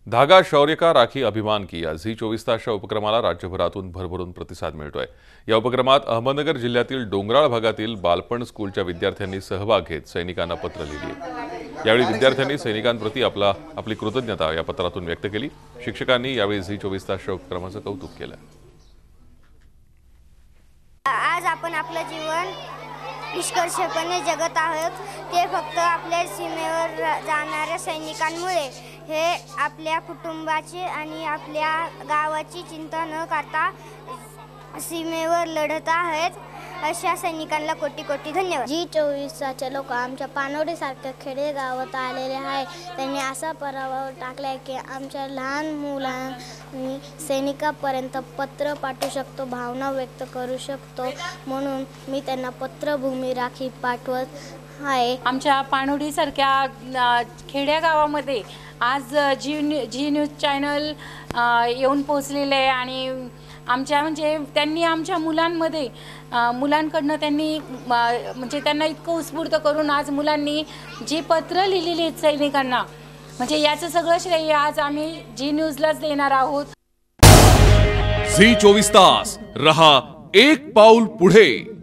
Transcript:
धागा शौर्य का राखी अभिमान की या झी 24 तासच्या उपक्रमाला राज्यभरातून भरभरून प्रतिसाद मिळतोय। या उपक्रमात अहमदनगर जिल्ह्यातील डोंगराळ भागातील बालपण स्कूलच्या विद्यार्थ्यांनी सहभाग घेत सैनिकांना पत्र लिहिली। यावेळी विद्यार्थ्यांनी सैनिकांप्रती आपली कृतज्ञता या पत्रातून व्यक्त केली। शिक्षकांनी यावेळी झी 24 तासच्या उपक्रमाचं कौतुक केलं। आज आपण आपलं जीवन निष्कर्षपणे जगत आहोत, ते फक्त आपल्या सीमेवर जाणाऱ्या सैनिकांमुळे। हे आपल्या कुटुंबाची आणि आपल्या गावाची चिंता न करता सीमेवर लढत आहेत, अशा सैनिकांना कोटी कोटी धन्यवाद। झी 24चे लोक आमच्या पानोडीसारख्या खेडेगावात आलेले आहे। त्यांनी असा पराभव टाकलाय की आमच्या लहान मुलांनी सैनिकापर्यंत पत्र पाठवू शकतो, भावना व्यक्त करू शकतो, म्हणून मी त्यांना पत्रभूमी राखी पाठवत आहे। आमच्या पानोडीसारख्या खेड्यागावामध्ये आज झी न्यूज चॅनल येऊन पोहोचलेले आहे आणि त्यांनी आमच्या मुलांकडनं त्यांनी त्यांना इतकं उत्स्फूर्त करून आज मुलांनी जी पत्र लिहिलेली आहेत सैनिकांना, याचं सगळं श्रेय आज आम्ही झी न्यूजलाच देणार आहोत। झी 24 तास रहा एक पाऊल पुढे।